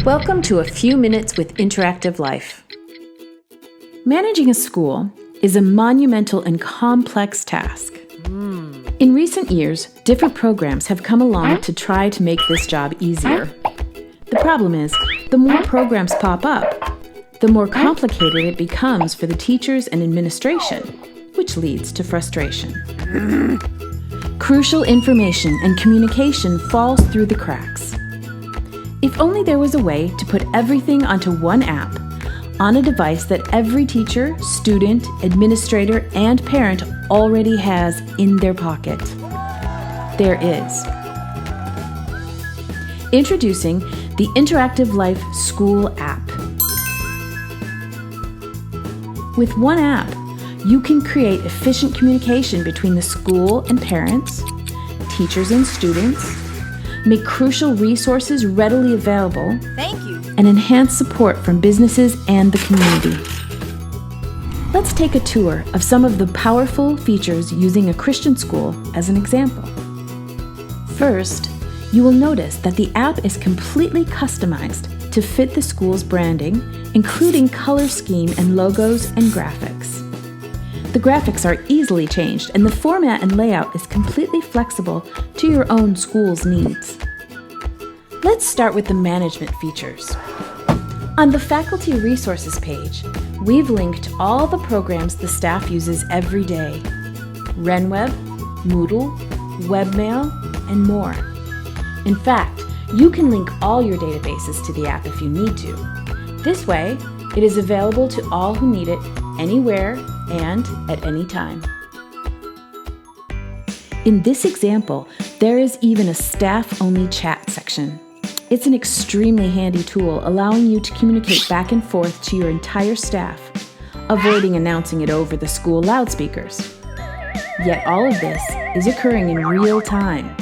Welcome to A Few Minutes with Interactivelife. Managing a school is a monumental and complex task. In recent years, different programs have come along to try to make this job easier. The problem is, the more programs pop up, the more complicated it becomes for the teachers and administration, which leads to frustration. Crucial information and communication falls through the cracks. If only there was a way to put everything onto one app, on a device that every teacher, student, administrator, and parent already has in their pocket. There is. Introducing the Interactivelife School App. With one app, you can create efficient communication between the school and parents, teachers and students, make crucial resources readily available, and enhance support from businesses and the community. Let's take a tour of some of the powerful features using a Christian school as an example. First, you will notice that the app is completely customized to fit the school's branding, including color scheme and logos and graphics. The graphics are easily changed, and the format and layout is completely flexible to your own school's needs. Let's start with the management features. On the Faculty Resources page, we've linked all the programs the staff uses every day: RenWeb, Moodle, Webmail, and more. In fact, you can link all your databases to the app if you need to. This way, it is available to all who need it, anywhere and at any time. In this example, there is even a staff-only chat section. It's an extremely handy tool allowing you to communicate back and forth to your entire staff, avoiding announcing it over the school loudspeakers. Yet all of this is occurring in real time.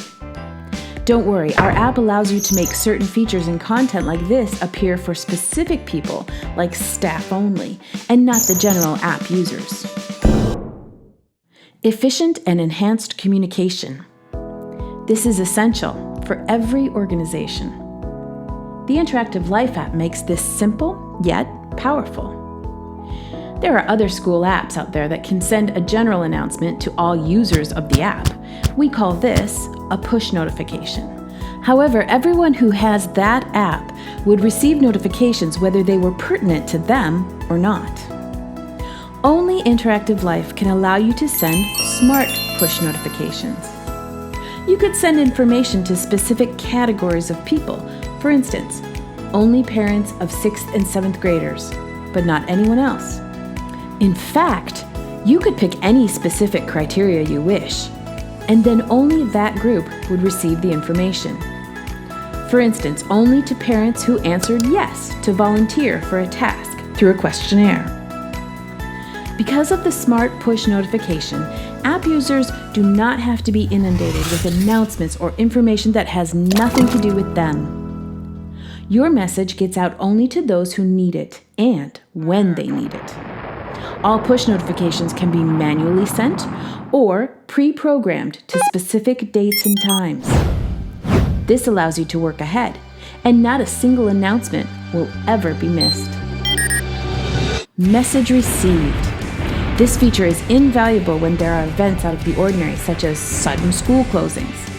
Don't worry, our app allows you to make certain features and content like this appear for specific people, like staff only, and not the general app users. Efficient and enhanced communication. This is essential for every organization. The Interactivelife app makes this simple, yet powerful. There are other school apps out there that can send a general announcement to all users of the app. We call this a push notification. However, everyone who has that app would receive notifications whether they were pertinent to them or not. Only Interactivelife can allow you to send smart push notifications. You could send information to specific categories of people. For instance, only parents of 6th and 7th graders, but not anyone else. In fact, you could pick any specific criteria you wish, and then only that group would receive the information. For instance, only to parents who answered yes to volunteer for a task through a questionnaire. Because of the smart push notification, app users do not have to be inundated with announcements or information that has nothing to do with them. Your message gets out only to those who need it and when they need it. All push notifications can be manually sent or pre-programmed to specific dates and times. This allows you to work ahead, and not a single announcement will ever be missed. Message received. This feature is invaluable when there are events out of the ordinary, such as sudden school closings.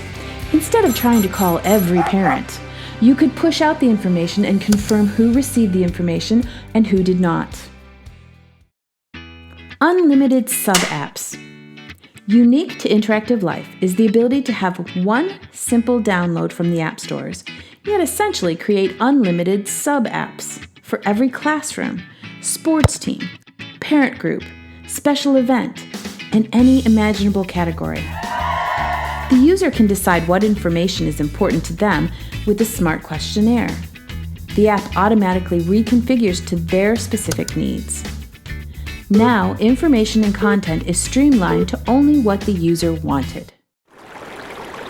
Instead of trying to call every parent, you could push out the information and confirm who received the information and who did not. Unlimited sub-apps. Unique to Interactivelife is the ability to have one simple download from the app stores, yet essentially create unlimited sub-apps for every classroom, sports team, parent group, special event, and any imaginable category. The user can decide what information is important to them with a smart questionnaire. The app automatically reconfigures to their specific needs. Now, information and content is streamlined to only what the user wanted.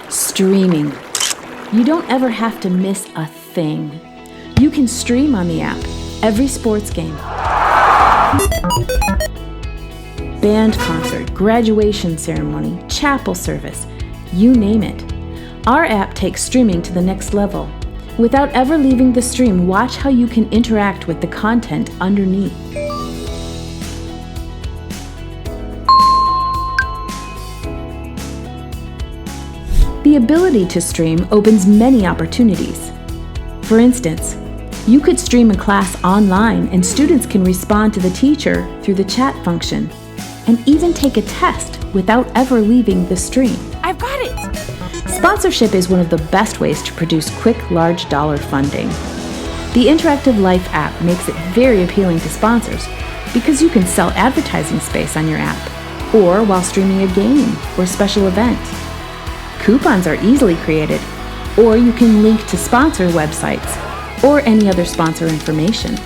Streaming. You don't ever have to miss a thing. You can stream on the app every sports game, band concert, graduation ceremony, chapel service, you name it. Our app takes streaming to the next level. Without ever leaving the stream, watch how you can interact with the content underneath. The ability to stream opens many opportunities. For instance, you could stream a class online and students can respond to the teacher through the chat function and even take a test without ever leaving the stream. I've got it! Sponsorship is one of the best ways to produce quick, large dollar funding. The Interactivelife app makes it very appealing to sponsors because you can sell advertising space on your app or while streaming a game or special event. Coupons are easily created, or you can link to sponsor websites or any other sponsor information.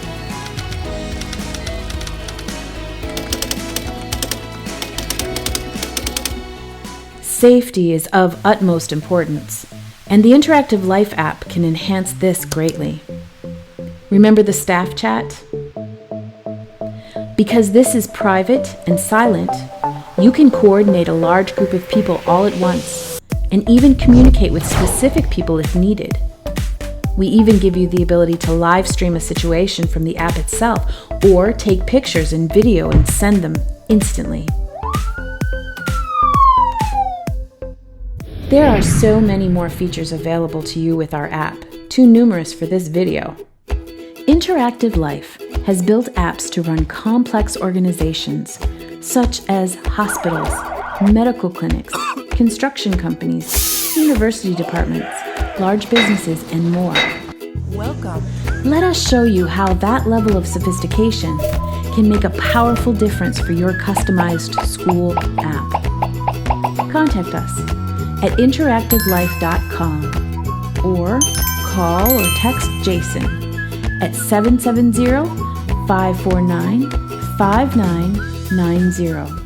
Safety is of utmost importance, and the Interactivelife app can enhance this greatly. Remember the staff chat? Because this is private and silent, you can coordinate a large group of people all at once, and even communicate with specific people if needed. We even give you the ability to live stream a situation from the app itself, or take pictures and video and send them instantly. There are so many more features available to you with our app, too numerous for this video. Interactivelife has built apps to run complex organizations, such as hospitals, medical clinics, construction companies, university departments, large businesses, and more. Welcome. Let us show you how that level of sophistication can make a powerful difference for your customized school app. Contact us at interactivelife.com or call or text Jason at 770-549-5990.